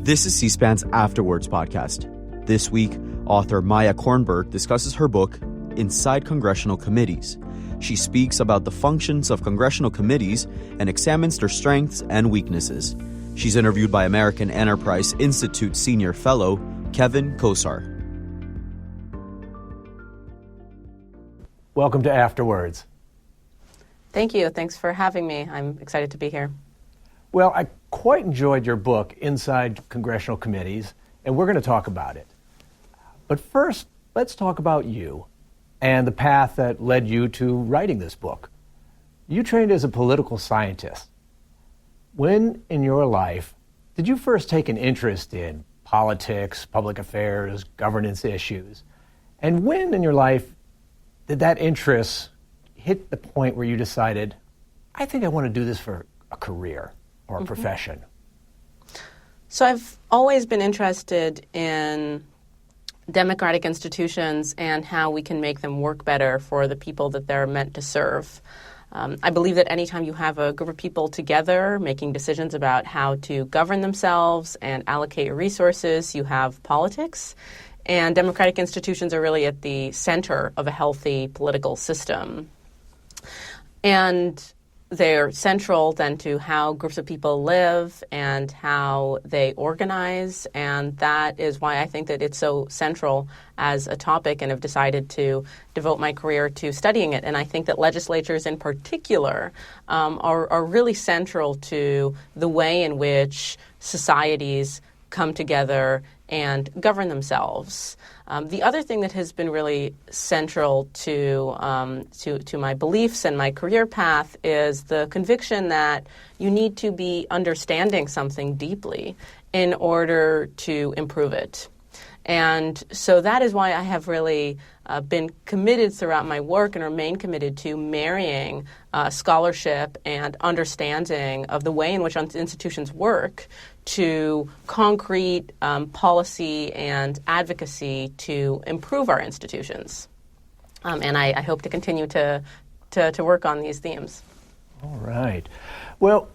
This is C-SPAN's Afterwards podcast. This week, author Maya Kornberg discusses her book, Inside Congressional Committees. She speaks about the functions of congressional committees and examines their strengths and weaknesses. She's interviewed by American Enterprise Institute Senior Fellow, Kevin Kosar. Welcome to Afterwards. Thank you. Thanks for having me. I'm excited to be here. Well, I quite enjoyed your book, Inside Congressional Committees, and we're going to talk about it. But first, let's talk about you and the path that led you to writing this book. You trained as a political scientist. When in your life did you first take an interest in politics, public affairs, governance issues? And when in your life did that interest hit the point where you decided, I think I want to do this for a career or a profession? So I've always been interested in democratic institutions and how we can make them work better for the people that they're meant to serve. I believe that anytime you have a group of people together making decisions about how to govern themselves and allocate resources, you have politics. And democratic institutions are really at the center of a healthy political system. And they're central then to how groups of people live and how they organize, and that is why I think that it's so central as a topic and have decided to devote my career to studying it. And I think that legislatures in particular are really central to the way in which societies come together and govern themselves. The other thing that has been really central to my beliefs and my career path is the conviction that you need to be understanding something deeply in order to improve it. And so that is why I have really been committed throughout my work and remain committed to marrying scholarship and understanding of the way in which institutions work to concrete policy and advocacy to improve our institutions. And I hope to continue to work on these themes. All right. Well,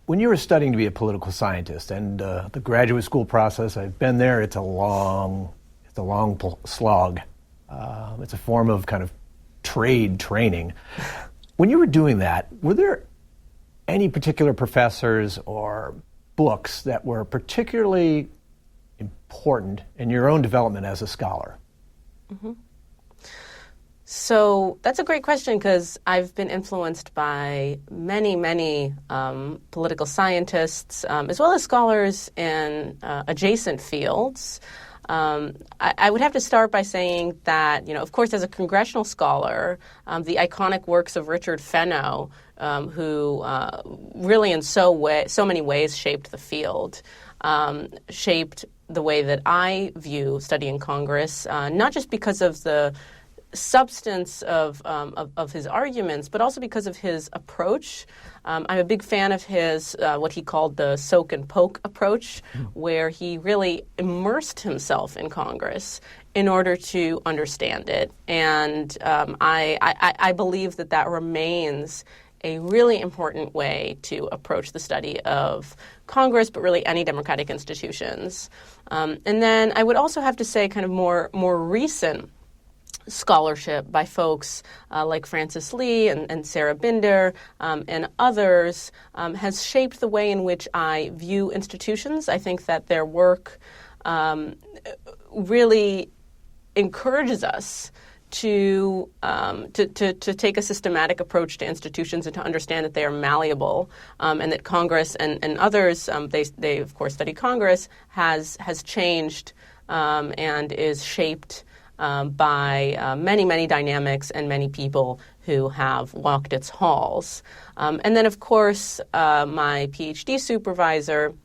when you were studying to be a political scientist and the graduate school process, I've been there, it's a long slog. It's a form of kind of trade training. When you were doing that, were there any particular professors or books that were particularly important in your own development as a scholar? Mm-hmm. So that's a great question because I've been influenced by many political scientists as well as scholars in adjacent fields. I would have to start by saying that, of course, as a congressional scholar, the iconic works of Richard Fenno, who really in so many ways shaped the field, shaped the way that I view studying Congress, not just because of the substance of his arguments, but also because of his approach. I'm a big fan of his, what he called the soak and poke approach, where he really immersed himself in Congress in order to understand it. And I believe that remains a really important way to approach the study of Congress, but really any democratic institutions. And then I would also have to say kind of more recent scholarship by folks like Francis Lee and Sarah Binder and others has shaped the way in which I view institutions. I think that their work really encourages us to take a systematic approach to institutions and to understand that they are malleable, and that Congress and others, they of course study Congress, has changed and is shaped by many dynamics and many people who have walked its halls. And then, of course, my PhD supervisor,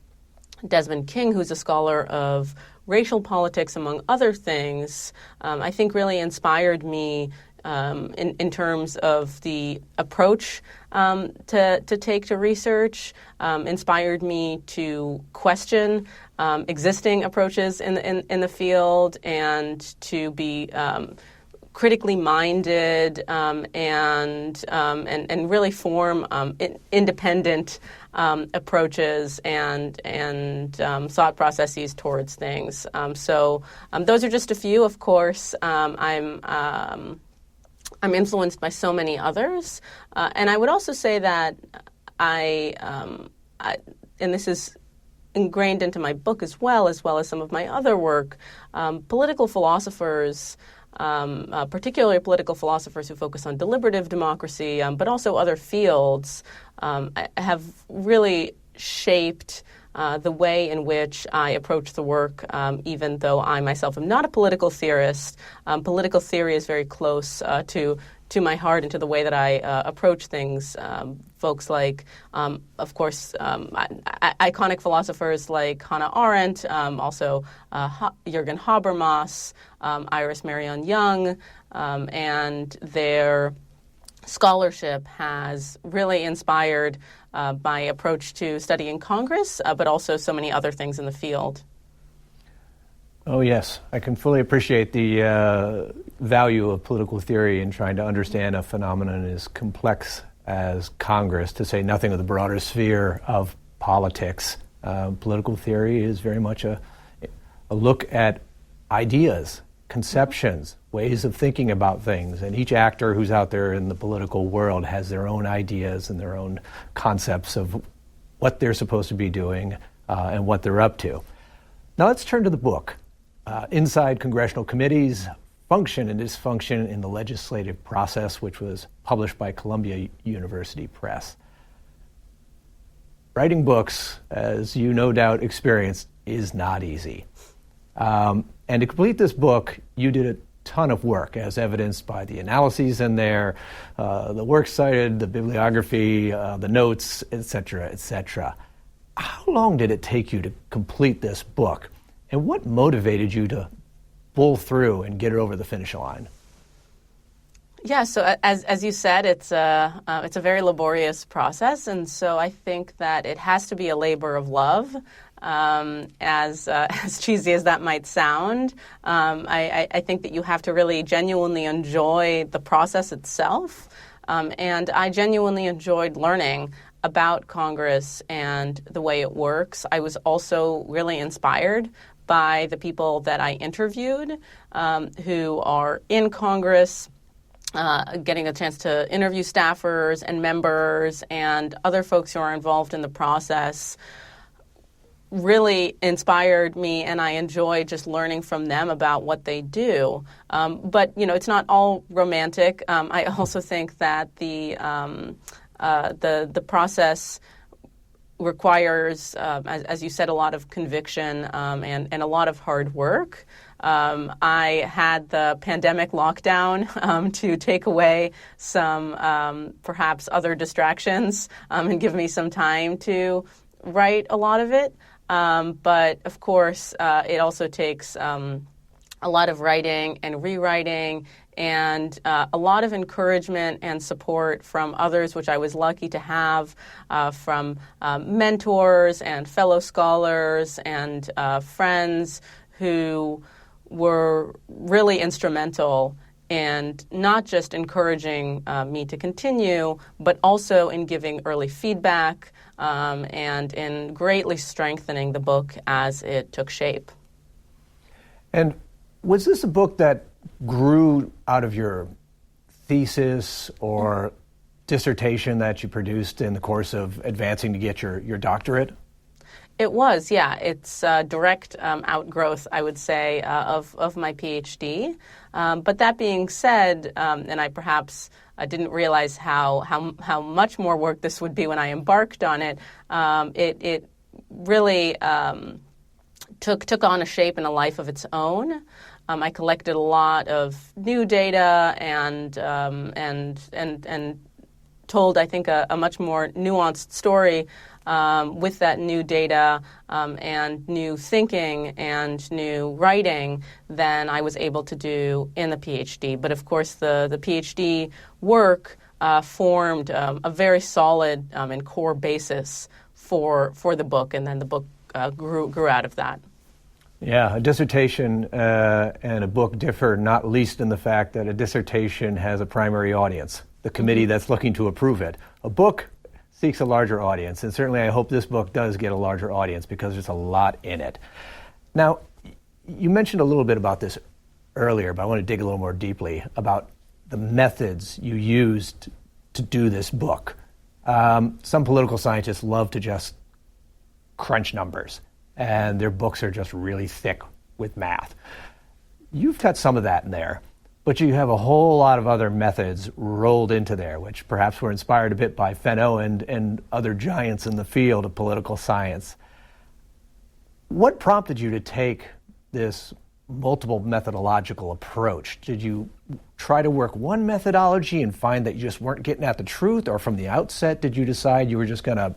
Desmond King, who's a scholar of racial politics, among other things, I think really inspired me in terms of the approach to take to research, inspired me to question existing approaches in the field and to be critically minded and really form independent approaches and thought processes towards things. So those are just a few. Of course, I'm influenced by so many others, and I would also say that and this is ingrained into my book as well as some of my other work. Political philosophers, particularly political philosophers who focus on deliberative democracy, but also other fields, have really shaped the way in which I approach the work, even though I myself am not a political theorist. Political theory is very close to my heart and to the way that I approach things. Folks like, of course, iconic philosophers like Hannah Arendt, also Jürgen Habermas, Iris Marion Young, and their scholarship has really inspired my approach to studying Congress, but also so many other things in the field. Oh, yes. I can fully appreciate the value of political theory in trying to understand a phenomenon as complex as Congress, to say nothing of the broader sphere of politics. Political theory is very much a look at ideas, conceptions, ways of thinking about things, and each actor who's out there in the political world has their own ideas and their own concepts of what they're supposed to be doing and what they're up to. Now let's turn to the book. Inside Congressional Committees, Function and Dysfunction in the Legislative Process, which was published by Columbia University Press. Writing books, as you no doubt experienced, is not easy. And to complete this book, you did a ton of work, as evidenced by the analyses in there, the works cited, the bibliography, the notes, etc., etc. How long did it take you to complete this book? And what motivated you to pull through and get it over the finish line? Yeah, so as you said, it's a very laborious process, and so I think that it has to be a labor of love. As cheesy as that might sound, I think that you have to really genuinely enjoy the process itself, and I genuinely enjoyed learning about Congress and the way it works. I was also really inspired by the people that I interviewed who are in Congress, getting a chance to interview staffers and members and other folks who are involved in the process really inspired me, and I enjoy just learning from them about what they do. But, it's not all romantic. I also think that the process requires, as you said, a lot of conviction and a lot of hard work. I had the pandemic lockdown to take away some perhaps other distractions and give me some time to write a lot of it. But of course, it also takes a lot of writing and rewriting and a lot of encouragement and support from others, which I was lucky to have, from mentors and fellow scholars and friends who were really instrumental in not just encouraging me to continue, but also in giving early feedback and in greatly strengthening the book as it took shape. And was this a book that grew out of your thesis or dissertation that you produced in the course of advancing to get your doctorate? It was, yeah. It's a direct outgrowth, I would say, of my PhD. But that being said, and I perhaps didn't realize how much more work this would be when I embarked on it, it really took on a shape and a life of its own. I collected a lot of new data and told, I think, a much more nuanced story with that new data and new thinking and new writing than I was able to do in the PhD. But of course, the PhD work formed a very solid and core basis for the book, and then the book grew out of that. Yeah, a dissertation and a book differ not least in the fact that a dissertation has a primary audience, the committee that's looking to approve it. A book seeks a larger audience, and certainly I hope this book does get a larger audience because there's a lot in it. Now, you mentioned a little bit about this earlier, but I want to dig a little more deeply about the methods you used to do this book. Some political scientists love to just crunch numbers, and their books are just really thick with math. You've got some of that in there, but you have a whole lot of other methods rolled into there, which perhaps were inspired a bit by Fenno and other giants in the field of political science. What prompted you to take this multiple methodological approach? Did you try to work one methodology and find that you just weren't getting at the truth, or from the outset did you decide you were just going to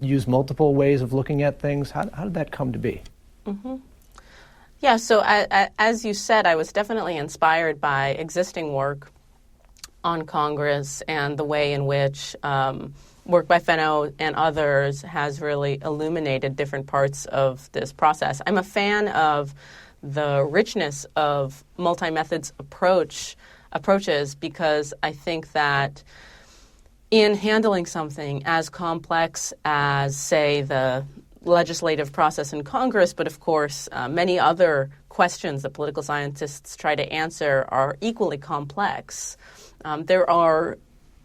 use multiple ways of looking at things? How did that come to be? Mm-hmm. Yeah, so as you said, I was definitely inspired by existing work on Congress and the way in which work by Fenno and others has really illuminated different parts of this process. I'm a fan of the richness of multi-methods approaches because I think that in handling something as complex as, say, the legislative process in Congress, but of course many other questions that political scientists try to answer are equally complex. There are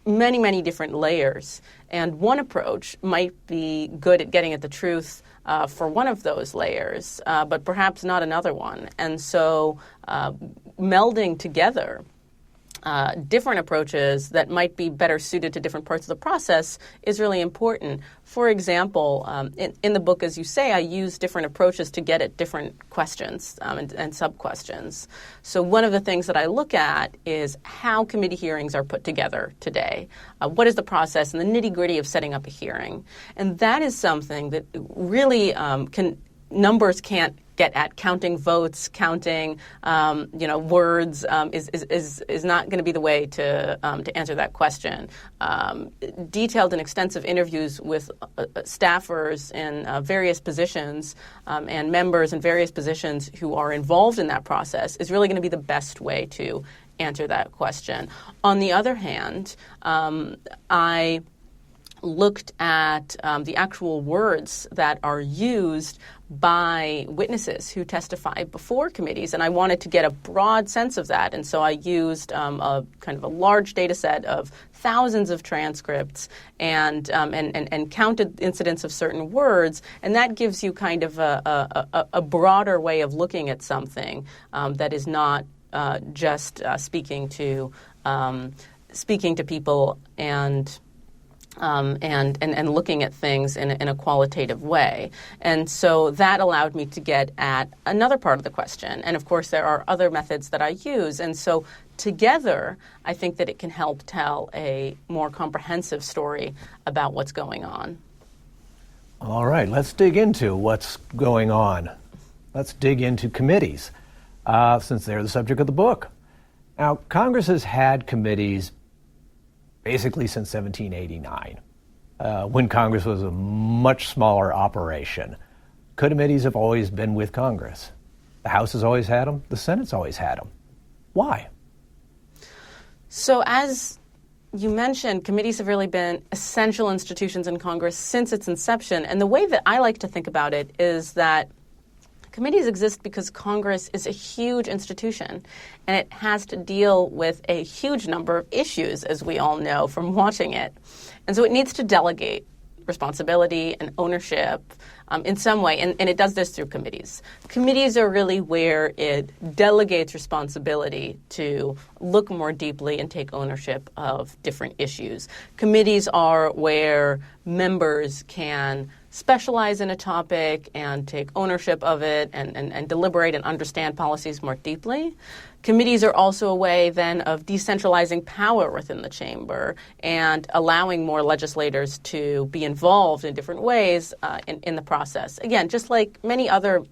many, many different layers, and one approach might be good at getting at the truth for one of those layers, but perhaps not another one. And so melding together different approaches that might be better suited to different parts of the process is really important. For example, in the book, as you say, I use different approaches to get at different questions and sub-questions. So one of the things that I look at is how committee hearings are put together today. What is the process and the nitty-gritty of setting up a hearing? And that is something that really numbers can't get at. Counting votes, counting words is not going to be the way to answer that question. Detailed and extensive interviews with staffers in various positions and members in various positions who are involved in that process is really going to be the best way to answer that question. On the other hand, I looked at the actual words that are used by witnesses who testify before committees, and I wanted to get a broad sense of that. And so I used a kind of a large data set of thousands of transcripts and counted incidents of certain words, and that gives you kind of a broader way of looking at something that is not just speaking to people and looking at things in a qualitative way. And so that allowed me to get at another part of the question. And of course, there are other methods that I use. And so together, I think that it can help tell a more comprehensive story about what's going on. All right, let's dig into what's going on. Let's dig into committees, since they're the subject of the book. Now, Congress has had committees basically since 1789, when Congress was a much smaller operation. Committees have always been with Congress. The House has always had them. The Senate's always had them. Why? So as you mentioned, committees have really been essential institutions in Congress since its inception. And the way that I like to think about it is that committees exist because Congress is a huge institution, and it has to deal with a huge number of issues, as we all know from watching it. And so it needs to delegate responsibility and ownership in some way, and it does this through committees. Committees are really where it delegates responsibility to look more deeply and take ownership of different issues. Committees are where members can specialize in a topic and take ownership of it and deliberate and understand policies more deeply. Committees are also a way then of decentralizing power within the chamber and allowing more legislators to be involved in different ways in the process. Again, just like many other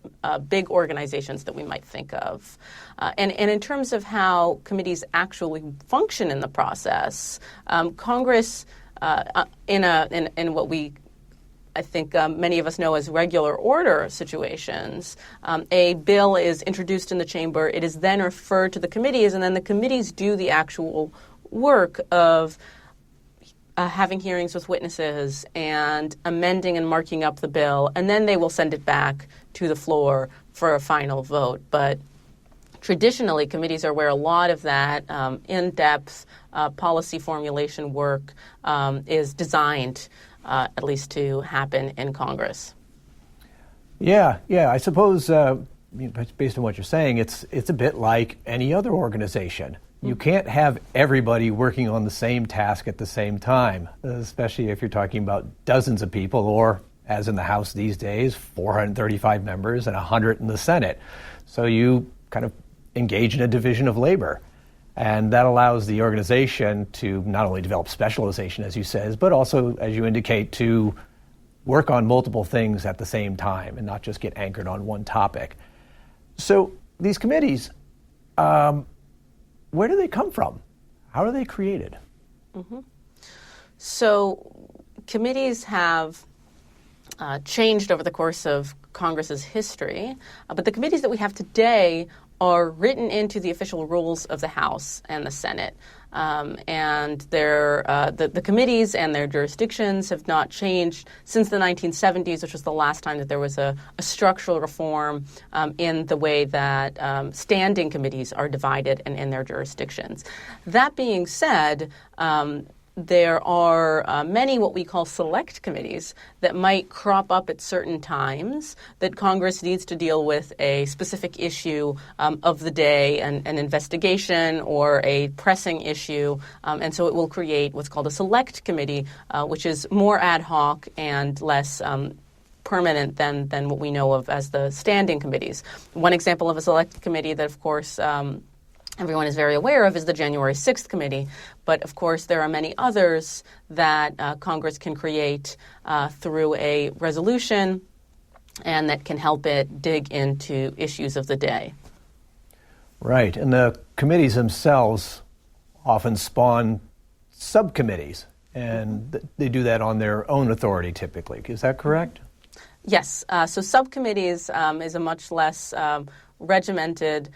big organizations that we might think of. And in terms of how committees actually function in the process, Congress, in what we I think many of us know as regular order situations. A bill is introduced in the chamber, it is then referred to the committees, and then the committees do the actual work of having hearings with witnesses and amending and marking up the bill, and then they will send it back to the floor for a final vote. But traditionally, committees are where a lot of that in-depth policy formulation work is designed, at least to happen in Congress. Yeah. I suppose, based on what you're saying, it's a bit like any other organization. You can't have everybody working on the same task at the same time, especially if you're talking about dozens of people, or, as in the House these days, 435 members and 100 in the Senate. So you kind of engage in a division of labor. And that allows the organization to not only develop specialization, as you said, but also, as you indicate, to work on multiple things at the same time and not just get anchored on one topic. So these committees, where do they come from? How are they created? Mm-hmm. So committees have changed over the course of Congress's history, but the committees that we have today are written into the official rules of the House and the Senate. And the committees and their jurisdictions have not changed since the 1970s, which was the last time that there was a structural reform in the way that standing committees are divided and in their jurisdictions. That being said, there are many what we call select committees that might crop up at certain times that Congress needs to deal with a specific issue of the day, an investigation or a pressing issue. And so it will create what's called a select committee, which is more ad hoc and less permanent than what we know of as the standing committees. One example of a select committee that, of course, everyone is very aware of is the January 6th committee. But, of course, there are many others that Congress can create through a resolution and that can help it dig into issues of the day. Right. And the committees themselves often spawn subcommittees, and they do that on their own authority typically. Is that correct? Yes. So subcommittees is a much less regimented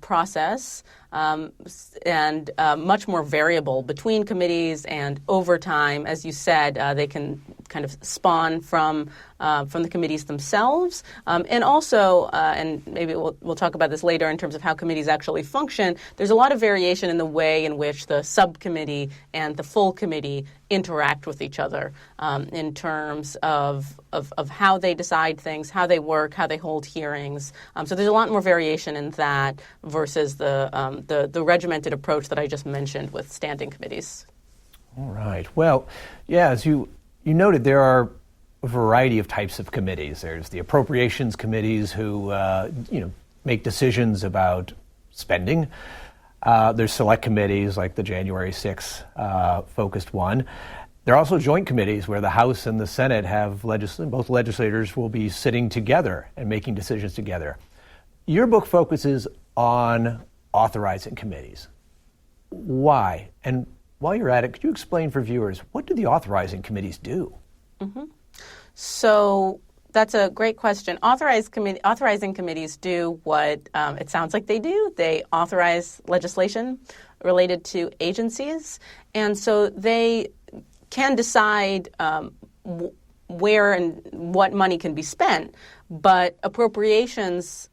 process and much more variable between committees, and over time, as you said, they can kind of spawn from the committees themselves, and also, and maybe we'll talk about this later in terms of how committees actually function. There's a lot of variation in the way in which the subcommittee and the full committee interact with each other in terms of how they decide things, how they work, how they hold hearings. So there's a lot more variation in that versus the regimented approach that I just mentioned with standing committees. All right. Well, yeah, as you noted, there are a variety of types of committees. There's the appropriations committees who make decisions about spending. There's select committees like the January 6th focused one. There are also joint committees where the House and the Senate have both legislators will be sitting together and making decisions together. Your book focuses on authorizing committees. Why? And while you're at it, could you explain for viewers, what do the authorizing committees do? Mm-hmm. So that's a great question. Authorizing committees do what it sounds like they do. They authorize legislation related to agencies, and so they can decide where and what money can be spent, but appropriations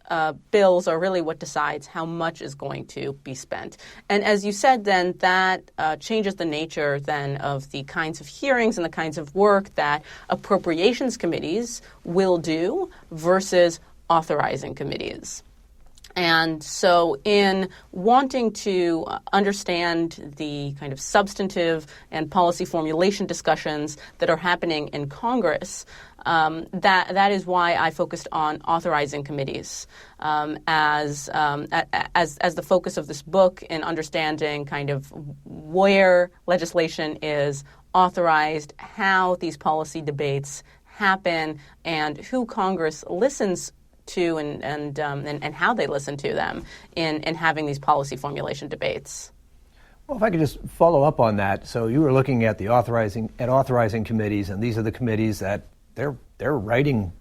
bills are really what decides how much is going to be spent. And as you said, then that changes the nature then of the kinds of hearings and the kinds of work that appropriations committees will do versus authorizing committees. And so in wanting to understand the kind of substantive and policy formulation discussions that are happening in Congress, that is why I focused on authorizing committees as the focus of this book, in understanding kind of where legislation is authorized, how these policy debates happen, and who Congress listens to and how they listen to them in having these policy formulation debates. Well, if I could just follow up on that. So you were looking at the authorizing committees, and these are the committees that they're writing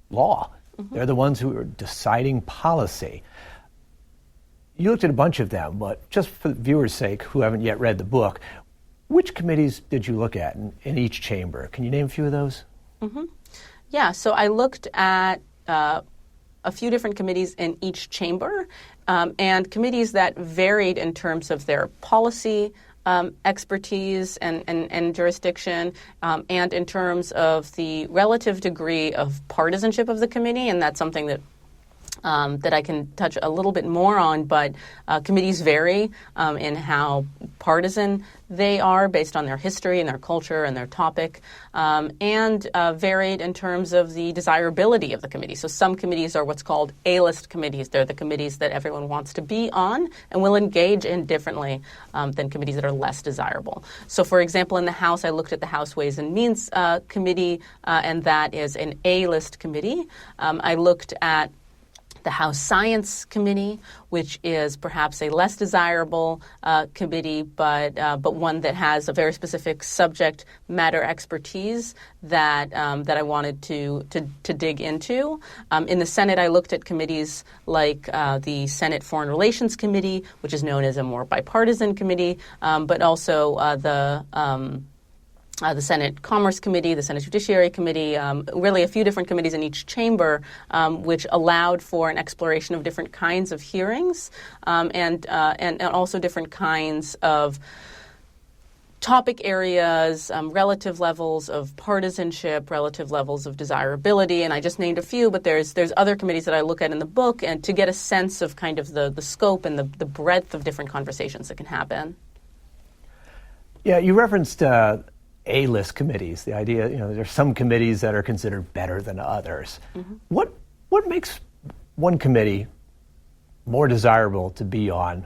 law. Mm-hmm. They're the ones who are deciding policy. You looked at a bunch of them, but just for the viewers' sake who haven't yet read the book, which committees did you look at in each chamber? Can you name a few of those? Mm-hmm. Yeah, so I looked at a few different committees in each chamber, and committees that varied in terms of their policy expertise and jurisdiction, and in terms of the relative degree of partisanship of the committee, and that's something that I can touch a little bit more on, but committees vary in how partisan they are based on their history and their culture and their topic, and varied in terms of the desirability of the committee. So some committees are what's called A-list committees. They're the committees that everyone wants to be on and will engage in differently than committees that are less desirable. So for example, in the House, I looked at the House Ways and Means Committee, and that is an A-list committee. I looked at the House Science Committee, which is perhaps a less desirable committee, but one that has a very specific subject matter expertise that I wanted to dig into. In the Senate, I looked at committees like the Senate Foreign Relations Committee, which is known as a more bipartisan committee, but also the Senate Commerce Committee, the Senate Judiciary Committee, really a few different committees in each chamber, which allowed for an exploration of different kinds of hearings and also different kinds of topic areas, relative levels of partisanship, relative levels of desirability, and I just named a few, but there's other committees that I look at in the book, and to get a sense of kind of the scope and the breadth of different conversations that can happen. Yeah, you referenced A-list committees, the idea, there's some committees that are considered better than others. Mm-hmm. What makes one committee more desirable to be on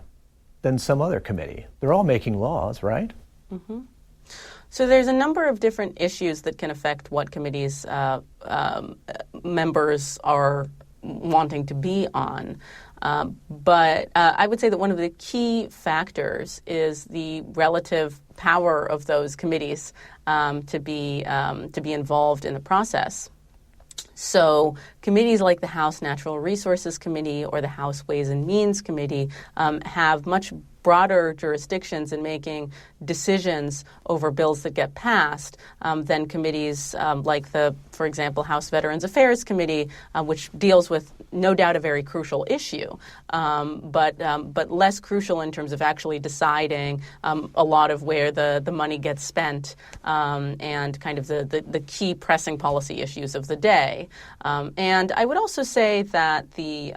than some other committee? They're all making laws, right? Mm-hmm. So there's a number of different issues that can affect what committees members are wanting to be on. But I would say that one of the key factors is the relative power of those committees to be involved in the process. So committees like the House Natural Resources Committee or the House Ways and Means Committee have much broader jurisdictions in making decisions over bills that get passed than committees like for example, House Veterans Affairs Committee, which deals with no doubt a very crucial issue, but less crucial in terms of actually deciding a lot of where the money gets spent and kind of the key pressing policy issues of the day. And I would also say that the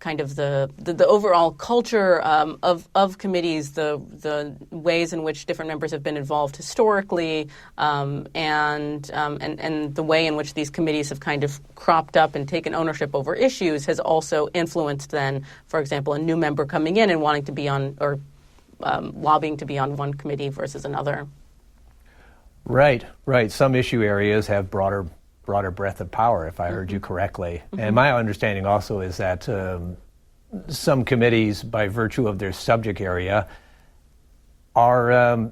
kind of the overall culture of committees, the ways in which different members have been involved historically, and the way in which these committees have kind of cropped up and taken ownership over issues has also influenced then, for example, a new member coming in and wanting to be on or lobbying to be on one committee versus another. Right. Some issue areas have broader breadth of power, if I heard you correctly. Mm-hmm. And my understanding also is that some committees, by virtue of their subject area, are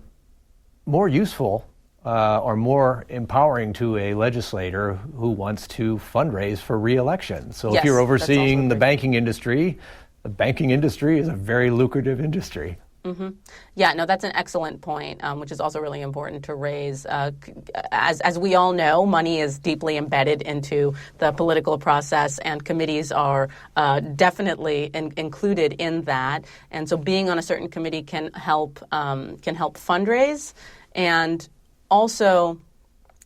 more useful or more empowering to a legislator who wants to fundraise for re-election. So if you're overseeing the banking industry is a very lucrative industry. Mm-hmm. Yeah, no, that's an excellent point, which is also really important to raise. As we all know, money is deeply embedded into the political process, and committees are definitely included in that. And so, being on a certain committee can help fundraise, and also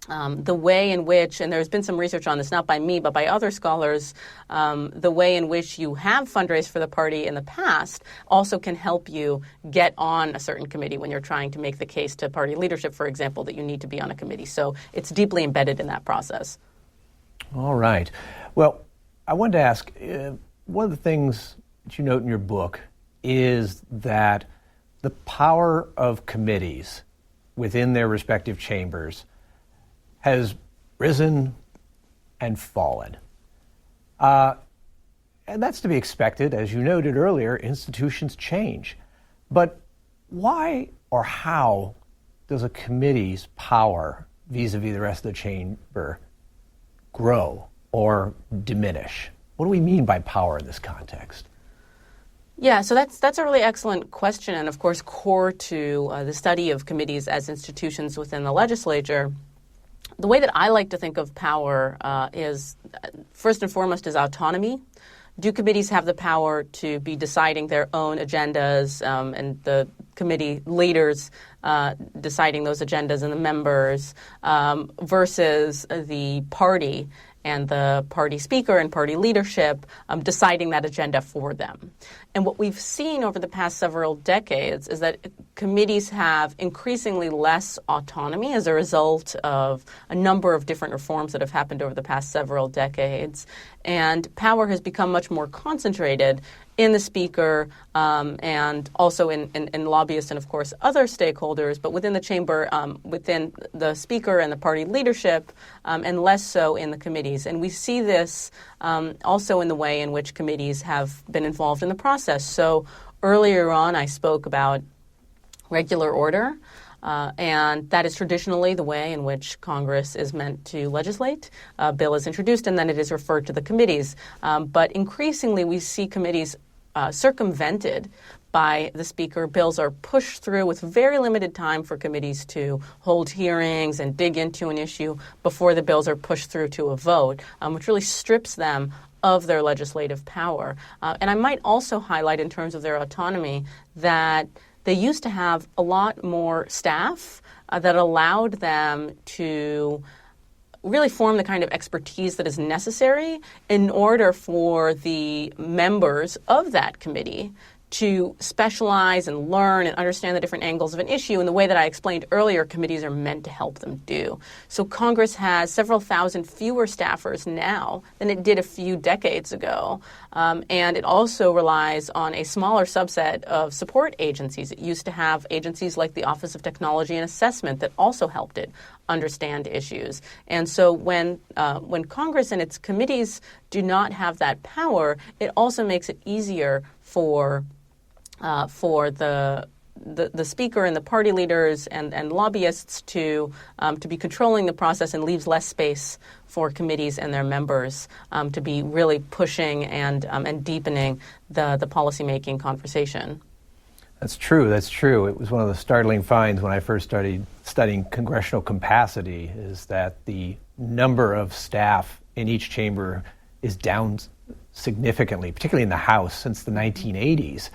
the way in which, and there's been some research on this, not by me, but by other scholars, the way in which you have fundraised for the party in the past also can help you get on a certain committee when you're trying to make the case to party leadership, for example, that you need to be on a committee. So it's deeply embedded in that process. All right. Well, I wanted to ask, one of the things that you note in your book is that the power of committees within their respective chambers has risen and fallen. And that's to be expected. As you noted earlier, institutions change. But why or how does a committee's power vis-a-vis the rest of the chamber grow or diminish? What do we mean by power in this context? Yeah, so that's a really excellent question, and of course core to the study of committees as institutions within the legislature. The way that I like to think of power is, first and foremost, is autonomy. Do committees have the power to be deciding their own agendas and the committee leaders deciding those agendas and the members versus the party and the party speaker and party leadership deciding that agenda for them? And what we've seen over the past several decades is that committees have increasingly less autonomy as a result of a number of different reforms that have happened over the past several decades. And power has become much more concentrated in the speaker and also in lobbyists and, of course, other stakeholders, but within the chamber, within the speaker and the party leadership, and less so in the committees. And we see this also in the way in which committees have been involved in the process. So earlier on, I spoke about regular order. And that is traditionally the way in which Congress is meant to legislate. A bill is introduced and then it is referred to the committees. But increasingly we see committees circumvented by the speaker. Bills are pushed through with very limited time for committees to hold hearings and dig into an issue before the bills are pushed through to a vote, which really strips them of their legislative power. And I might also highlight in terms of their autonomy that they used to have a lot more staff that allowed them to really form the kind of expertise that is necessary in order for the members of that committee to specialize and learn and understand the different angles of an issue in the way that I explained earlier committees are meant to help them do. So Congress has several thousand fewer staffers now than it did a few decades ago. And it also relies on a smaller subset of support agencies. It used to have agencies like the Office of Technology and Assessment that also helped it understand issues. And so when Congress and its committees do not have that power, it also makes it easier for the speaker and the party leaders and lobbyists to be controlling the process, and leaves less space for committees and their members to be really pushing and deepening the policymaking conversation. That's true. That's true. It was one of the startling finds when I first started studying congressional capacity, is that the number of staff in each chamber is down significantly, particularly in the House, since the 1980s.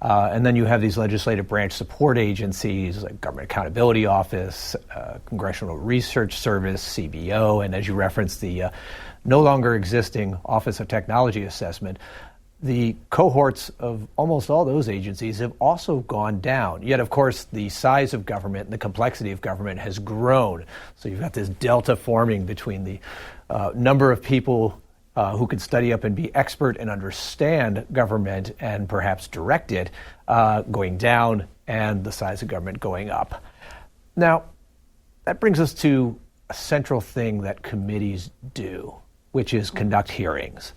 And then you have these legislative branch support agencies like Government Accountability Office, Congressional Research Service, CBO, and as you referenced, the no longer existing Office of Technology Assessment. The cohorts of almost all those agencies have also gone down. Yet, of course, the size of government and the complexity of government has grown. So you've got this delta forming between the number of people who can study up and be expert and understand government and perhaps direct it going down, and the size of government going up. Now, that brings us to a central thing that committees do, which is conduct hearings.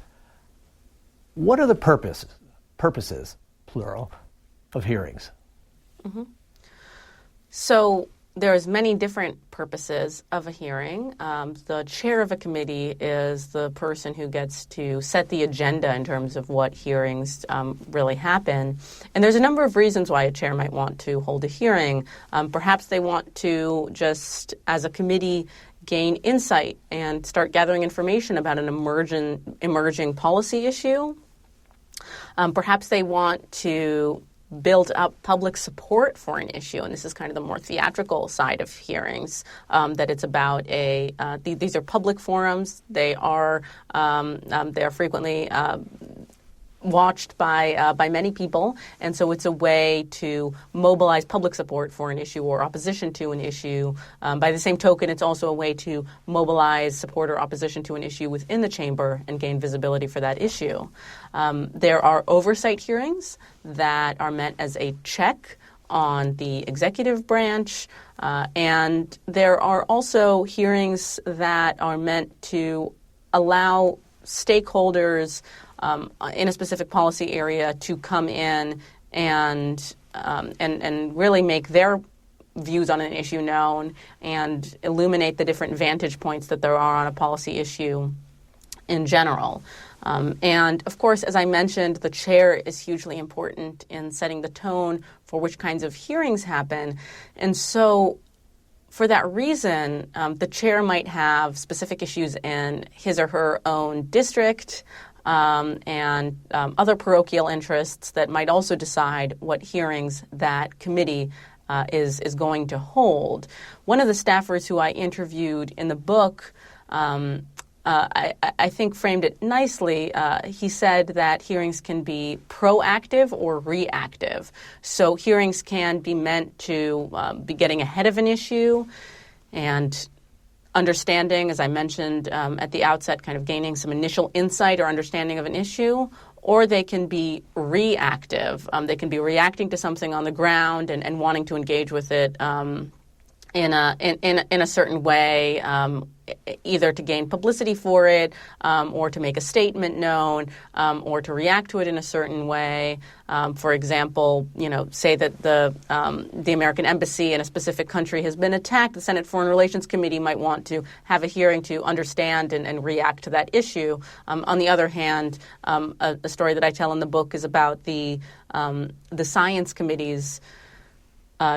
What are the purposes, plural, of hearings? Mm-hmm. So there's many different purposes of a hearing. The chair of a committee is the person who gets to set the agenda in terms of what hearings really happen. And there's a number of reasons why a chair might want to hold a hearing. Perhaps they want to just, as a committee, gain insight and start gathering information about an emerging policy issue. Perhaps they want to build up public support for an issue, and this is kind of the more theatrical side of hearings, that it's about these are public forums. They are frequently watched by many people, and so it's a way to mobilize public support for an issue or opposition to an issue. By the same token, it's also a way to mobilize support or opposition to an issue within the chamber and gain visibility for that issue. There are oversight hearings that are meant as a check on the executive branch, and there are also hearings that are meant to allow stakeholders in a specific policy area to come in and really make their views on an issue known and illuminate the different vantage points that there are on a policy issue in general. And of course, as I mentioned, the chair is hugely important in setting the tone for which kinds of hearings happen. And so for that reason, the chair might have specific issues in his or her own district and other parochial interests that might also decide what hearings that committee is going to hold. One of the staffers who I interviewed in the book I think framed it nicely. He said that hearings can be proactive or reactive. So hearings can be meant to be getting ahead of an issue and understanding, as I mentioned at the outset, kind of gaining some initial insight or understanding of an issue, or they can be reactive. They can be reacting to something on the ground and wanting to engage with it in a certain way, either to gain publicity for it, or to make a statement known, or to react to it in a certain way. For example, say that the American embassy in a specific country has been attacked. The Senate Foreign Relations Committee might want to have a hearing to understand and react to that issue. On the other hand, a story that I tell in the book is about the Science Committee's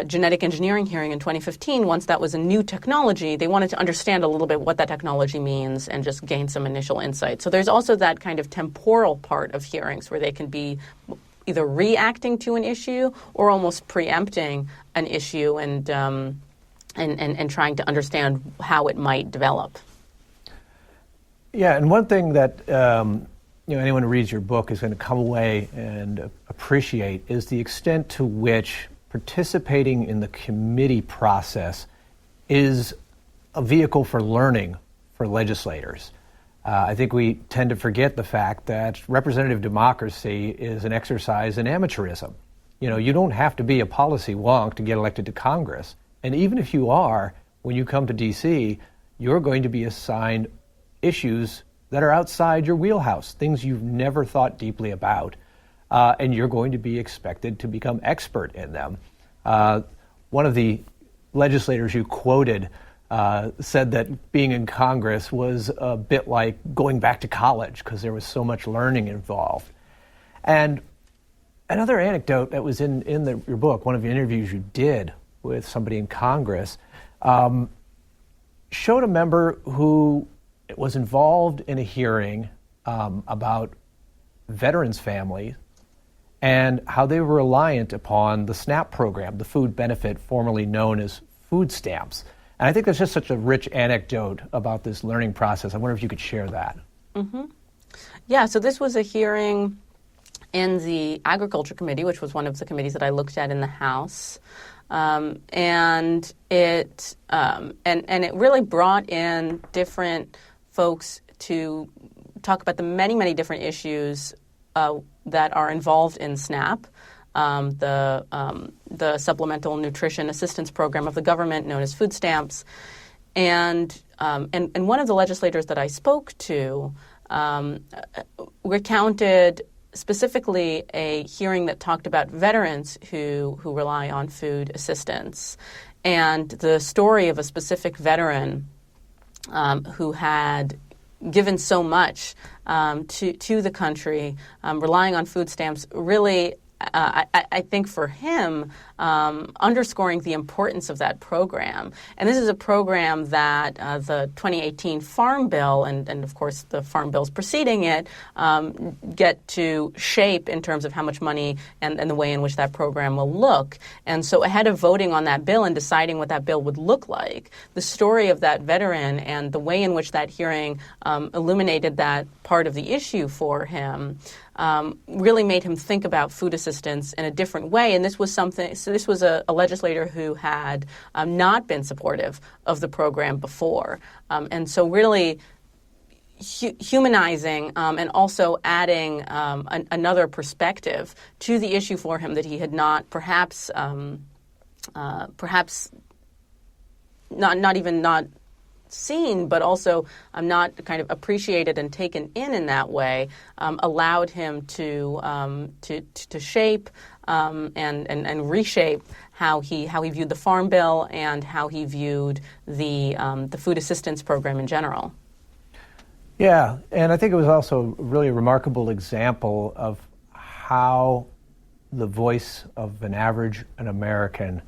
genetic engineering hearing in 2015. Once that was a new technology, they wanted to understand a little bit what that technology means and just gain some initial insight. So there's also that kind of temporal part of hearings where they can be either reacting to an issue or almost preempting an issue and trying to understand how it might develop. Yeah, and one thing that anyone who reads your book is going to come away and appreciate is the extent to which participating in the committee process is a vehicle for learning for legislators. I think we tend to forget the fact that representative democracy is an exercise in amateurism. You don't have to be a policy wonk to get elected to Congress. And even if you are, when you come to D.C., you're going to be assigned issues that are outside your wheelhouse, things you've never thought deeply about. And you're going to be expected to become expert in them. One of the legislators you quoted said that being in Congress was a bit like going back to college because there was so much learning involved. And another anecdote that was in your book, one of the interviews you did with somebody in Congress, showed a member who was involved in a hearing about veterans' families and how they were reliant upon the SNAP program, the food benefit formerly known as food stamps. And I think that's just such a rich anecdote about this learning process. I wonder if you could share that. Mm-hmm. Yeah, so this was a hearing in the Agriculture Committee, which was one of the committees that I looked at in the House. And it really brought in different folks to talk about the many, many different issues that are involved in SNAP, the Supplemental Nutrition Assistance Program of the government known as food stamps. And one of the legislators that I spoke to recounted specifically a hearing that talked about veterans who rely on food assistance, and the story of a specific veteran who had given so much to the country, relying on food stamps, really, I think for him, underscoring the importance of that program. And this is a program that the 2018 Farm Bill and of course the Farm Bills preceding it get to shape in terms of how much money and the way in which that program will look. And so ahead of voting on that bill and deciding what that bill would look like, the story of that veteran and the way in which that hearing illuminated that part of the issue for him really made him think about food assistance in a different way. And this was a legislator who had not been supportive of the program before. And so really humanizing and also adding another perspective to the issue for him that he had not perhaps not seen, but also not kind of appreciated and taken in that way, allowed him to shape and reshape how he viewed the Farm Bill and how he viewed the food assistance program in general. Yeah, and I think it was also really a remarkable example of how the voice of an average American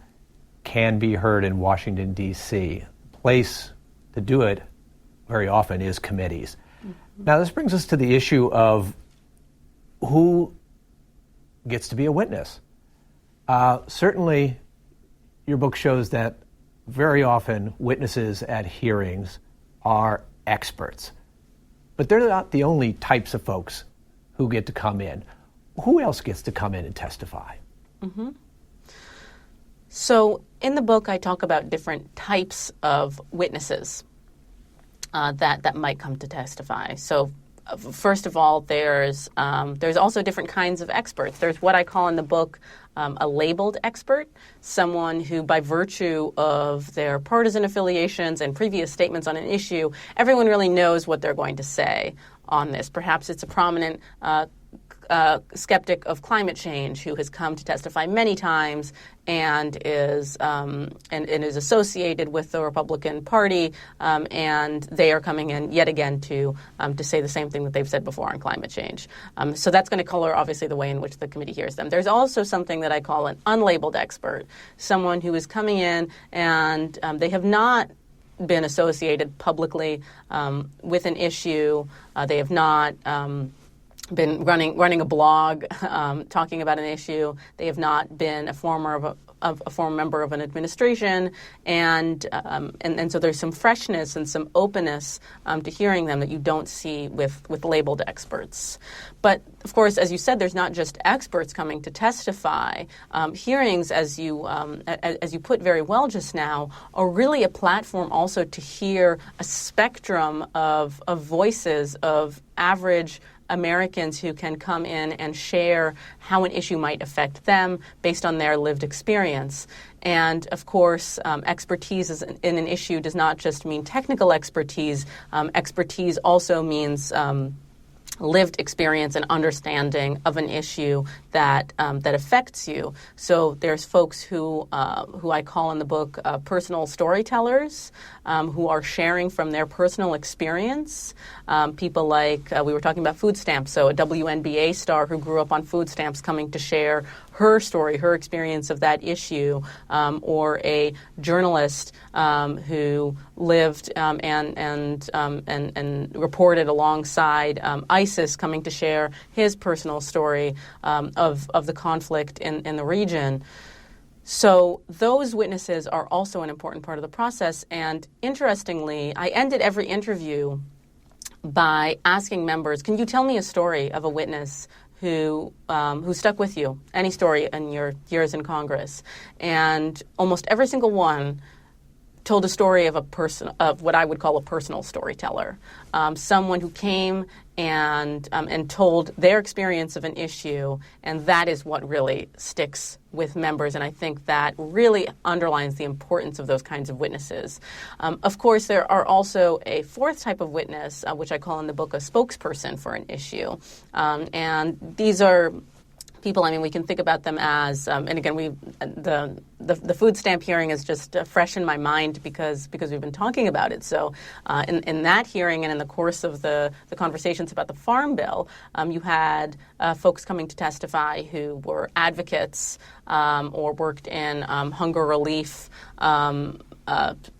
can be heard in Washington, D.C. The place to do it very often is committees. Mm-hmm. Now, this brings us to the issue of who gets to be a witness. Certainly, your book shows that very often witnesses at hearings are experts. But they're not the only types of folks who get to come in. Who else gets to come in and testify? Mm-hmm. So in the book, I talk about different types of witnesses that might come to testify. So first of all, there's also different kinds of experts. There's what I call in the book a labeled expert, someone who, by virtue of their partisan affiliations and previous statements on an issue, everyone really knows what they're going to say on this. Perhaps it's a prominent skeptic of climate change who has come to testify many times and is associated with the Republican Party, and they are coming in yet again to say the same thing that they've said before on climate change. So that's going to color, obviously, the way in which the committee hears them. There's also something that I call an unlabeled expert, someone who is coming in and they have not been associated publicly with an issue. They have not been running a blog talking about an issue. They have not been a former member of an administration, and so there's some freshness and some openness to hearing them that you don't see with labeled experts. But of course, as you said, there's not just experts coming to testify. Hearings, as you put very well just now, are really a platform also to hear a spectrum of voices of average Americans who can come in and share how an issue might affect them based on their lived experience. And of course, expertise in an issue does not just mean technical expertise. Expertise also means lived experience and understanding of an issue that affects you. So there's folks who I call in the book personal storytellers, who are sharing from their personal experience. People like we were talking about food stamps, so a WNBA star who grew up on food stamps coming to share her story, her experience of that issue, or a journalist who lived and reported alongside ISIS coming to share his personal story of the conflict in the region. So those witnesses are also an important part of the process. And interestingly, I ended every interview by asking members, can you tell me a story of a witness who stuck with you, any story in your years in Congress? And almost every single one told a story of of what I would call a personal storyteller, someone who came and told their experience of an issue, and that is what really sticks with members. And I think that really underlines the importance of those kinds of witnesses. Of course, there are also a fourth type of witness, which I call in the book a spokesperson for an issue, and these are people, I mean, we can think about them as, and again, the food stamp hearing is just fresh in my mind because we've been talking about it. So in that hearing and in the course of the conversations about the Farm Bill, you had folks coming to testify who were advocates or worked in hunger relief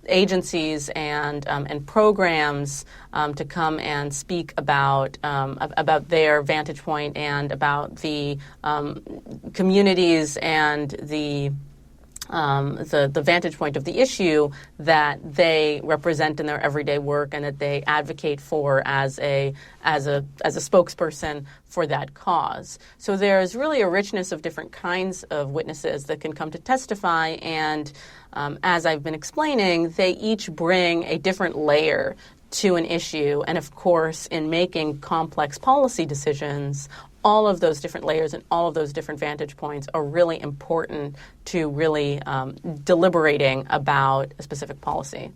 agencies and programs to come and speak about their vantage point and about the communities and the vantage point of the issue that they represent in their everyday work and that they advocate for as a spokesperson for that cause. So there's really a richness of different kinds of witnesses that can come to testify, and as I've been explaining, they each bring a different layer to an issue. And of course, in making complex policy decisions, all of those different layers and all of those different vantage points are really important to really deliberating about a specific policy.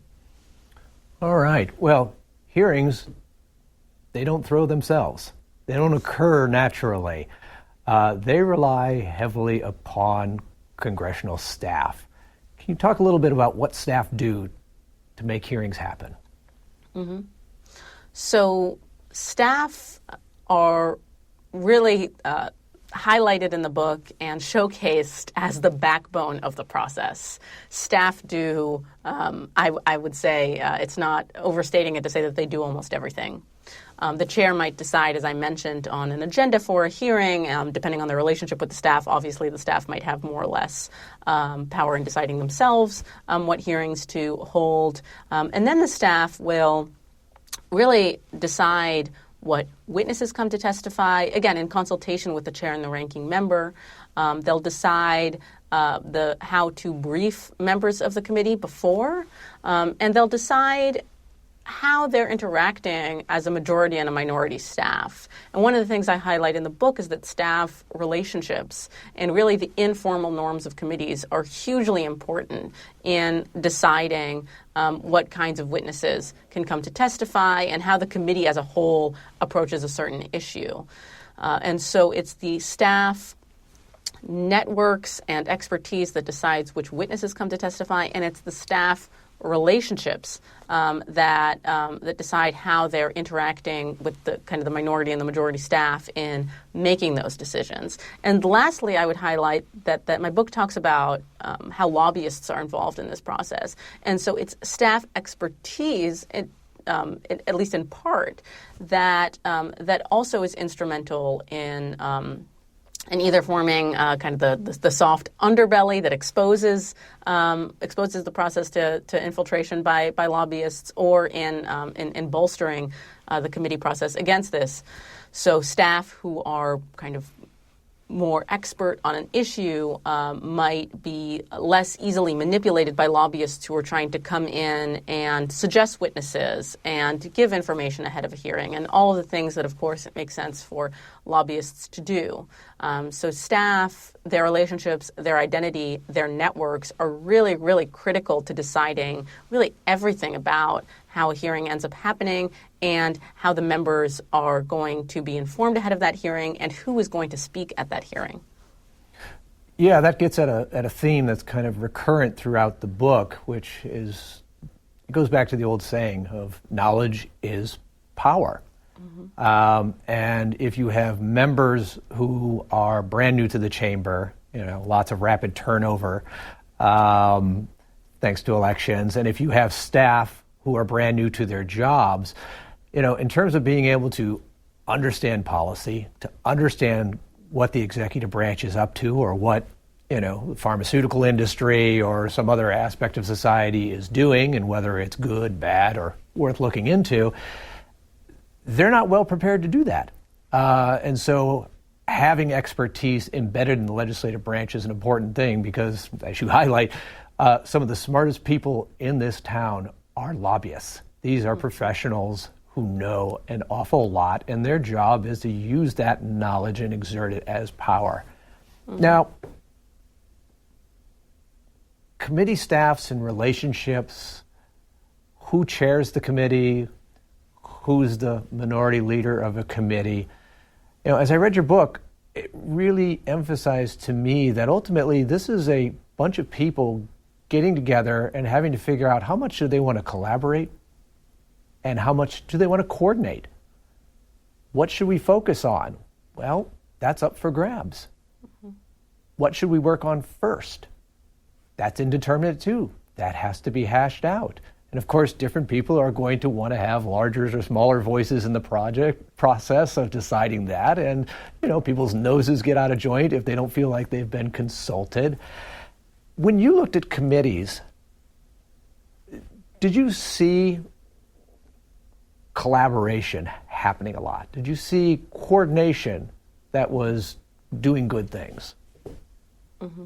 All right. Well, hearings, they don't throw themselves. They don't occur naturally. they rely heavily upon congressional staff. Can you talk a little bit about what staff do to make hearings happen? Mm-hmm. So staff are really highlighted in the book and showcased as the backbone of the process. Staff do, I would say, it's not overstating it to say that they do almost everything. The chair might decide, as I mentioned, on an agenda for a hearing, depending on their relationship with the staff. Obviously, the staff might have more or less power in deciding themselves what hearings to hold. And then the staff will really decide what witnesses come to testify, again, in consultation with the chair and the ranking member. They'll decide how to brief members of the committee before, and they'll decide how they're interacting as a majority and a minority staff. And one of the things I highlight in the book is that staff relationships and really the informal norms of committees are hugely important in deciding what kinds of witnesses can come to testify and how the committee as a whole approaches a certain issue. And so it's the staff networks and expertise that decides which witnesses come to testify, and it's the staff relationships that decide how they're interacting with the kind of the minority and the majority staff in making those decisions. And lastly, I would highlight that my book talks about how lobbyists are involved in this process. And so it's staff expertise, at least in part, that also is instrumental in either forming kind of the soft underbelly that exposes the process to infiltration by lobbyists, or in bolstering the committee process against this. So staff who are kind of more expert on an issue might be less easily manipulated by lobbyists who are trying to come in and suggest witnesses and give information ahead of a hearing, and all of the things that, of course, it makes sense for lobbyists to do. So staff, their relationships, their identity, their networks are really, really critical to deciding really everything about how a hearing ends up happening and how the members are going to be informed ahead of that hearing and who is going to speak at that hearing. Yeah, that gets at a theme that's kind of recurrent throughout the book, which is, it goes back to the old saying of knowledge is power. Mm-hmm. And if you have members who are brand new to the chamber, lots of rapid turnover, thanks to elections, and if you have staff who are brand new to their jobs, in terms of being able to understand policy, to understand what the executive branch is up to, or what, the pharmaceutical industry or some other aspect of society is doing, and whether it's good, bad, or worth looking into, they're not well prepared to do that. And so having expertise embedded in the legislative branch is an important thing because, as you highlight, some of the smartest people in this town are lobbyists. These are professionals who know an awful lot, and their job is to use that knowledge and exert it as power. Mm-hmm. Now, committee staffs and relationships, who chairs the committee, who's the minority leader of a committee. As I read your book, it really emphasized to me that ultimately this is a bunch of people getting together and having to figure out how much do they want to collaborate and how much do they want to coordinate. What should we focus on? Well, that's up for grabs. Mm-hmm. What should we work on first? That's indeterminate too. That has to be hashed out. And of course, different people are going to want to have larger or smaller voices in the process of deciding that. And, people's noses get out of joint if they don't feel like they've been consulted. When you looked at committees, did you see collaboration happening a lot? Did you see coordination that was doing good things? Mm-hmm.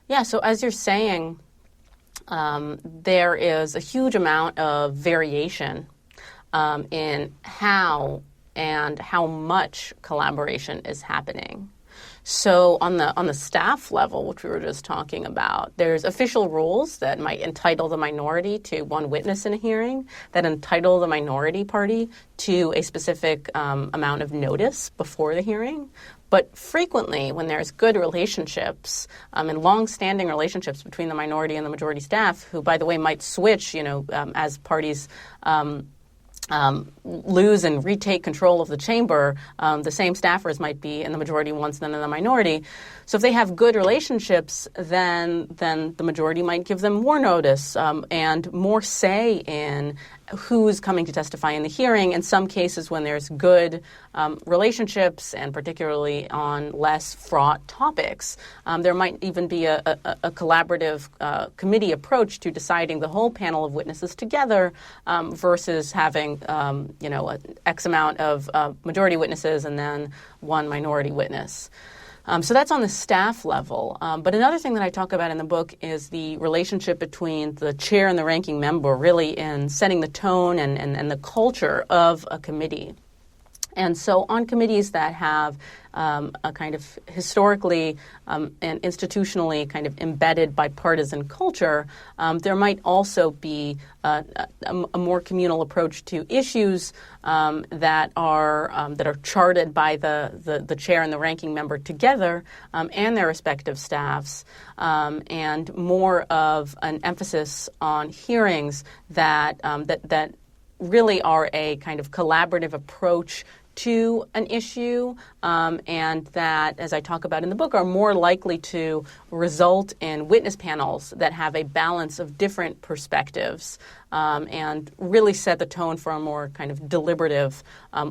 Yeah, so as you're saying, there is a huge amount of variation in how and how much collaboration is happening. So on the staff level, which we were just talking about, there's official rules that might entitle the minority to one witness in a hearing, that entitle the minority party to a specific amount of notice before the hearing. But frequently, when there's good relationships and long-standing relationships between the minority and the majority staff, who, by the way, might switch, as parties lose and retake control of the chamber, the same staffers might be in the majority once, then in the minority. So if they have good relationships, then the majority might give them more notice and more say in who's coming to testify in the hearing. In some cases, when there's good relationships, and particularly on less fraught topics, there might even be a collaborative committee approach to deciding the whole panel of witnesses together versus having X amount of majority witnesses and then one minority witness. So that's on the staff level. But another thing that I talk about in the book is the relationship between the chair and the ranking member, really in setting the tone and the culture of a committee. And so on committees that have a kind of historically and institutionally kind of embedded bipartisan culture, there might also be a more communal approach to issues that are charted by the chair and the ranking member together and their respective staffs, and more of an emphasis on hearings that really are a kind of collaborative approach to an issue, and that, as I talk about in the book, are more likely to result in witness panels that have a balance of different perspectives and really set the tone for a more kind of deliberative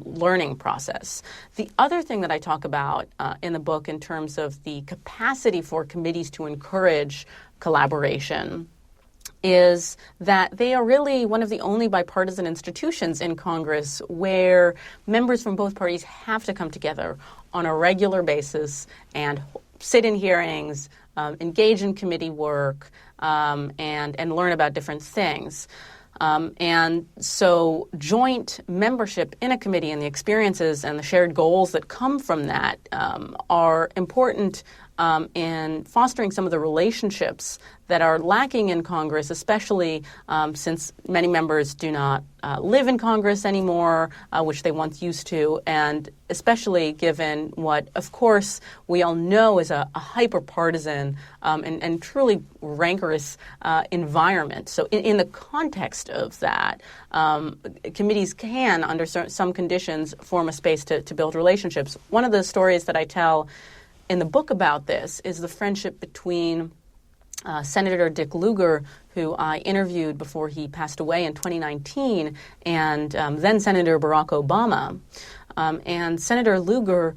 learning process. The other thing that I talk about in the book in terms of the capacity for committees to encourage collaboration is that they are really one of the only bipartisan institutions in Congress where members from both parties have to come together on a regular basis and sit in hearings, engage in committee work, and learn about different things. And so joint membership in a committee and the experiences and the shared goals that come from that are important in fostering some of the relationships that are lacking in Congress, especially since many members do not live in Congress anymore, which they once used to, and especially given what, of course, we all know is a hyper-partisan and truly rancorous environment. So in the context of that, committees can, under some conditions, form a space to build relationships. One of the stories that I tell in the book about this is the friendship between Senator Dick Lugar, who I interviewed before he passed away in 2019, and then Senator Barack Obama. And Senator Lugar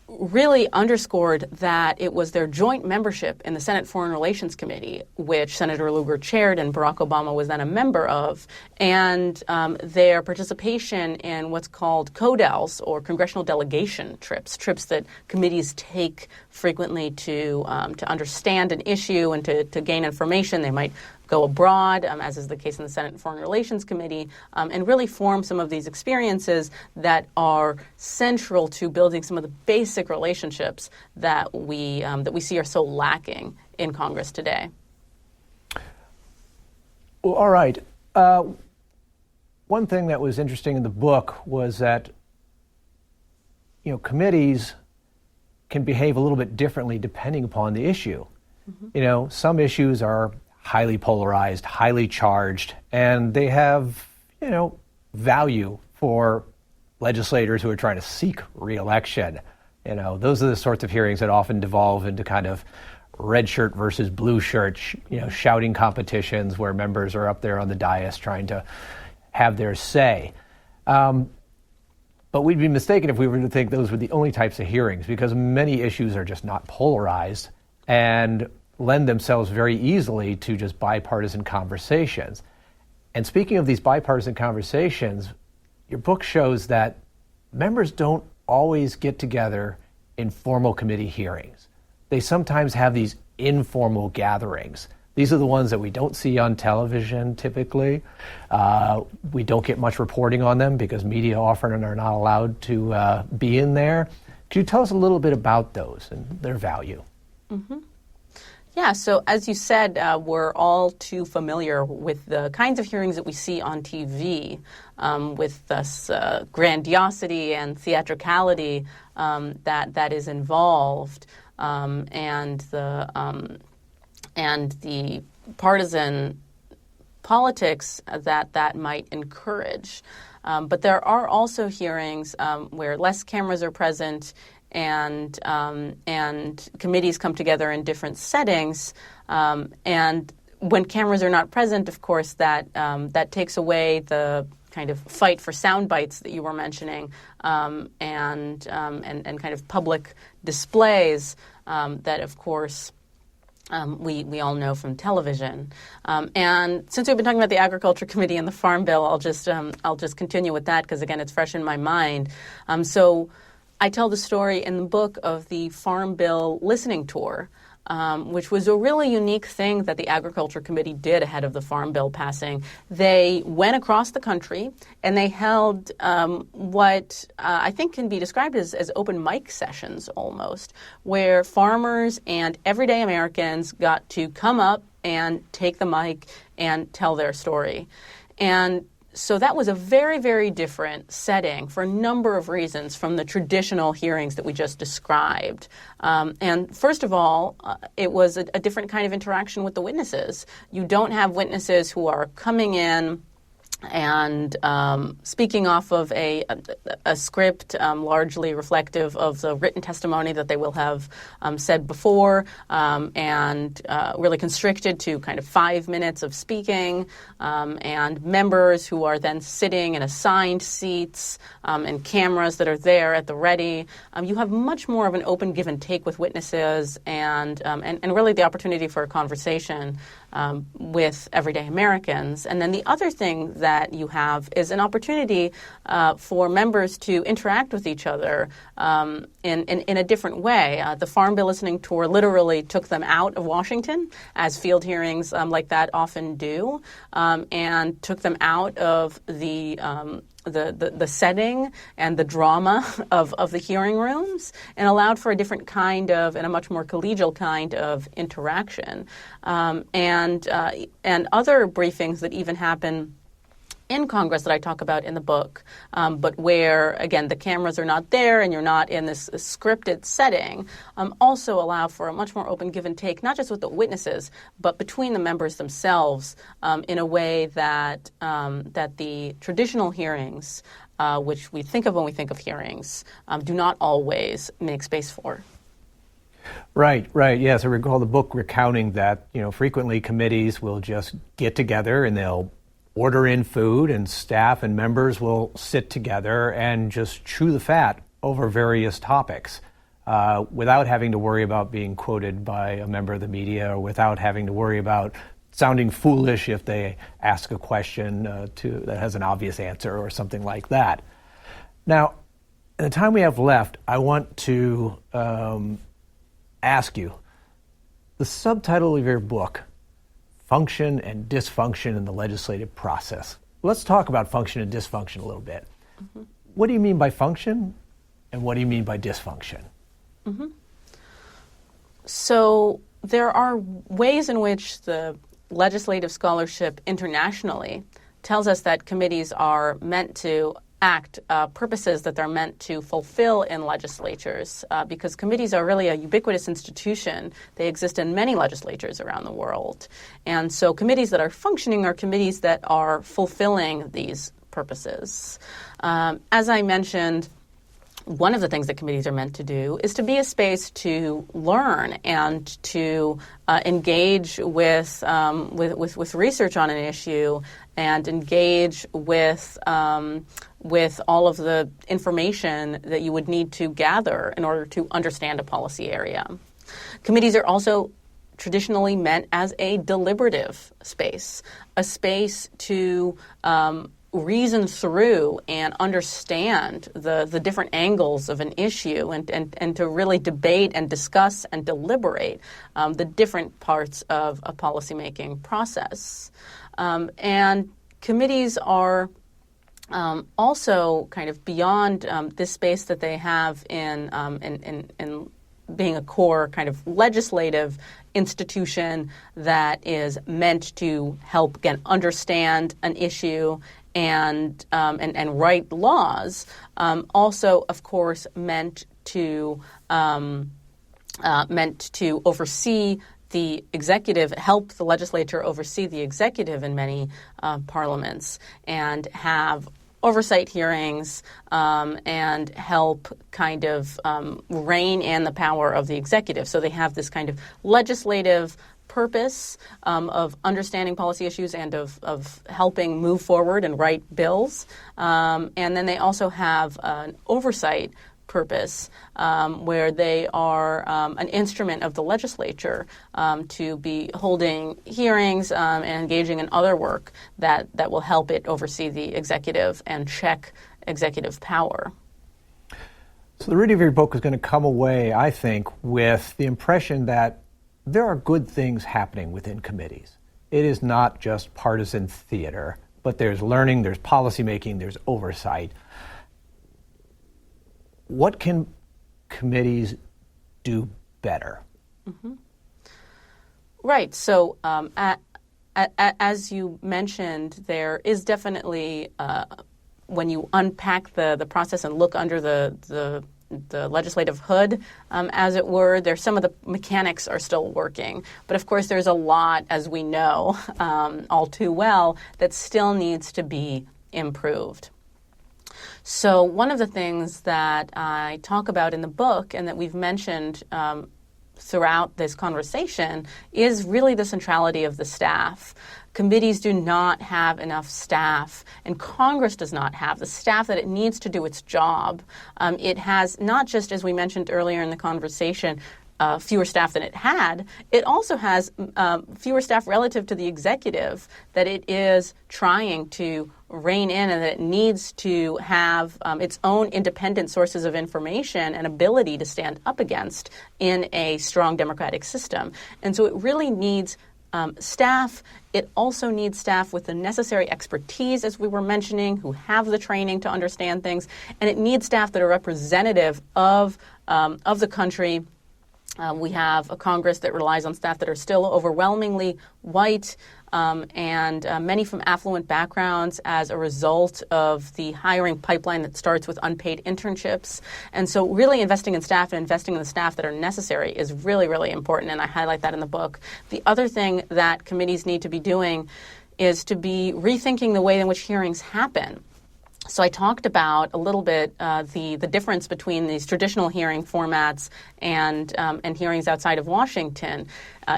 really underscored that it was their joint membership in the Senate Foreign Relations Committee, which Senator Lugar chaired and Barack Obama was then a member of, and their participation in what's called CODELs, or congressional delegation trips that committees take frequently to understand an issue and to gain information. They might go abroad, as is the case in the Senate Foreign Relations Committee, and really form some of these experiences that are central to building some of the basic relationships that we see are so lacking in Congress today. Well, all right. One thing that was interesting in the book was that committees can behave a little bit differently depending upon the issue. Mm-hmm. Some issues are highly polarized, highly charged, and they have, value for legislators who are trying to seek re-election. Those are the sorts of hearings that often devolve into kind of red shirt versus blue shirt, shouting competitions where members are up there on the dais trying to have their say. But we'd be mistaken if we were to think those were the only types of hearings, because many issues are just not polarized and lend themselves very easily to just bipartisan conversations. And speaking of these bipartisan conversations, your book shows that members don't always get together in formal committee hearings. They sometimes have these informal gatherings. These are the ones that we don't see on television typically. We don't get much reporting on them because media often are not allowed to be in there. Could you tell us a little bit about those and their value? Mm-hmm. Yeah, so as you said, we're all too familiar with the kinds of hearings that we see on TV, with this grandiosity and theatricality that is involved, and the partisan politics that might encourage. But there are also hearings where less cameras are present, and committees come together in different settings. And when cameras are not present, of course, that takes away the kind of fight for sound bites that you were mentioning, and kind of public displays that, of course, we all know from television. And since we've been talking about the Agriculture Committee and the Farm Bill, I'll just continue with that because, again, it's fresh in my mind. So I tell the story in the book of the Farm Bill listening tour, which was a really unique thing that the Agriculture Committee did ahead of the Farm Bill passing. They went across the country and they held what I think can be described as open mic sessions almost, where farmers and everyday Americans got to come up and take the mic and tell their story. And so that was a very, very different setting for a number of reasons from the traditional hearings that we just described. And first of all, it was a different kind of interaction with the witnesses. You don't have witnesses who are coming in and speaking off of a script largely reflective of the written testimony that they will have said before, and really constricted to kind of 5 minutes of speaking, and members who are then sitting in assigned seats, and cameras that are there at the ready. You have much more of an open give and take with witnesses, and really the opportunity for a conversation with everyday Americans. And then the other thing that you have is an opportunity for members to interact with each other in a different way. The Farm Bill listening tour literally took them out of Washington, as field hearings like that often do, and took them out of the setting and the drama of the hearing rooms, and allowed for a different kind of and a much more collegial kind of interaction, and other briefings that even happen in Congress that I talk about in the book, but where, again, the cameras are not there and you're not in this scripted setting, also allow for a much more open give and take, not just with the witnesses, but between the members themselves, in a way that the traditional hearings, which we think of when we think of hearings, do not always make space for. Right. Yes, I recall the book recounting that, frequently committees will just get together and they'll order in food, and staff and members will sit together and just chew the fat over various topics, without having to worry about being quoted by a member of the media, or without having to worry about sounding foolish if they ask a question that has an obvious answer or something like that. Now, in the time we have left, I want to ask you, the subtitle of your book, Function and Dysfunction in the Legislative Process. Let's talk about function and dysfunction a little bit. Mm-hmm. What do you mean by function, and what do you mean by dysfunction? Mm-hmm. So there are ways in which the legislative scholarship internationally tells us that committees are meant to act purposes that they're meant to fulfill in legislatures, because committees are really a ubiquitous institution. They exist in many legislatures around the world. And so committees that are functioning are committees that are fulfilling these purposes. As I mentioned, one of the things that committees are meant to do is to be a space to learn and to engage with research on an issue, and engage with all of the information that you would need to gather in order to understand a policy area. Committees are also traditionally meant as a deliberative space, a space to reason through and understand the different angles of an issue, and to really debate and discuss and deliberate the different parts of a policymaking process. And committees are also kind of beyond this space that they have in being a core kind of legislative institution that is meant to help, again, understand an issue and write laws, also, of course, meant to oversee the executive, help the legislature oversee the executive in many parliaments, and have oversight hearings and help kind of rein in the power of the executive. So they have this kind of legislative purpose of understanding policy issues and of helping move forward and write bills. And then they also have an oversight purpose where they are an instrument of the legislature to be holding hearings and engaging in other work that will help it oversee the executive and check executive power. So the reading of your book is going to come away, I think, with the impression that there are good things happening within committees. It is not just partisan theater, but there's learning, there's policymaking, there's oversight. What can committees do better? Mm-hmm. Right. So as you mentioned, there is definitely, when you unpack the process and look under the legislative hood, as it were, there's some of the mechanics are still working. But of course, there's a lot, as we know all too well, that still needs to be improved. So one of the things that I talk about in the book and that we've mentioned throughout this conversation is really the centrality of the staff. Committees do not have enough staff, and Congress does not have the staff that it needs to do its job. It has not just, as we mentioned earlier in the conversation, fewer staff than it had. It also has fewer staff relative to the executive that it is trying to rein in, and that it needs to have its own independent sources of information and ability to stand up against in a strong democratic system. And so it really needs staff. It also needs staff with the necessary expertise, as we were mentioning, who have the training to understand things. And it needs staff that are representative of the country. We have a Congress that relies on staff that are still overwhelmingly white and many from affluent backgrounds as a result of the hiring pipeline that starts with unpaid internships. And so really investing in staff and investing in the staff that are necessary is really, really important, and I highlight that in the book. The other thing that committees need to be doing is to be rethinking the way in which hearings happen. So I talked about a little bit the difference between these traditional hearing formats and hearings outside of Washington.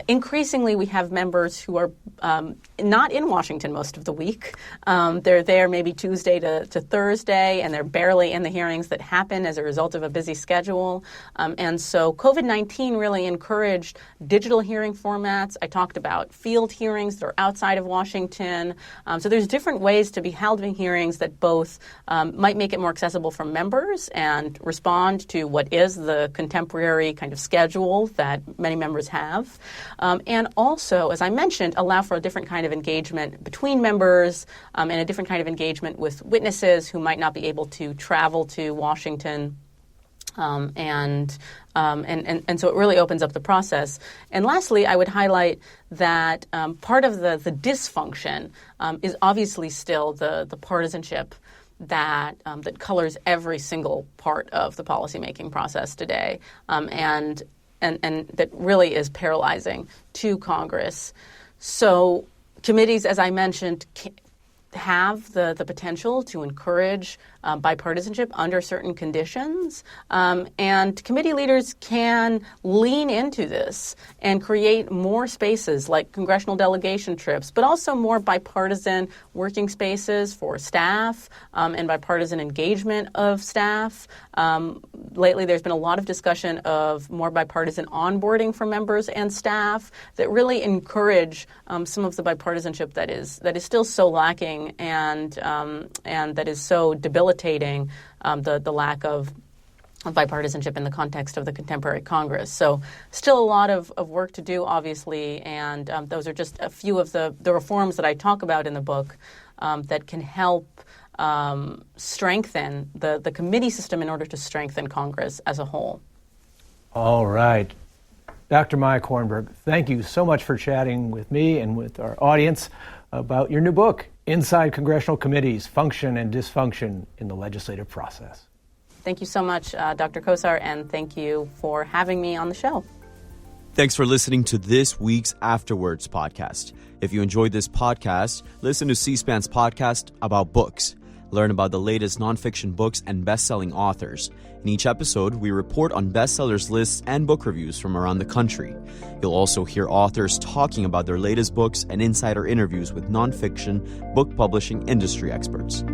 Increasingly, we have members who are not in Washington most of the week. They're there maybe Tuesday to Thursday, and they're barely in the hearings that happen as a result of a busy schedule. And so COVID-19 really encouraged digital hearing formats. I talked about field hearings that are outside of Washington. So there's different ways to be held in hearings that both might make it more accessible for members and respond to what is the contemporary kind of schedule that many members have. And also, as I mentioned, allow for a different kind of engagement between members and a different kind of engagement with witnesses who might not be able to travel to Washington. And so it really opens up the process. And lastly, I would highlight that part of the dysfunction is obviously still the partisanship that colors every single part of the policymaking process today, and that really is paralyzing to Congress. So committees, as I mentioned, have the potential to encourage bipartisanship under certain conditions, and committee leaders can lean into this and create more spaces like congressional delegation trips, but also more bipartisan working spaces for staff and bipartisan engagement of staff. Lately, there's been a lot of discussion of more bipartisan onboarding for members and staff that really encourage some of the bipartisanship that is still so lacking and that is so debilitating the lack of bipartisanship in the context of the contemporary Congress. So still a lot of work to do, obviously, and those are just a few of the reforms that I talk about in the book that can help strengthen the committee system in order to strengthen Congress as a whole. All right. Dr. Maya Kornberg, thank you so much for chatting with me and with our audience about your new book, Inside Congressional Committees, Function and Dysfunction in the Legislative Process. Thank you so much, Dr. Kosar, and thank you for having me on the show. Thanks for listening to this week's Afterwards podcast. If you enjoyed this podcast, listen to C-SPAN's podcast about books. Learn about the latest nonfiction books and best-selling authors. In each episode, we report on bestsellers lists and book reviews from around the country. You'll also hear authors talking about their latest books and insider interviews with nonfiction book publishing industry experts.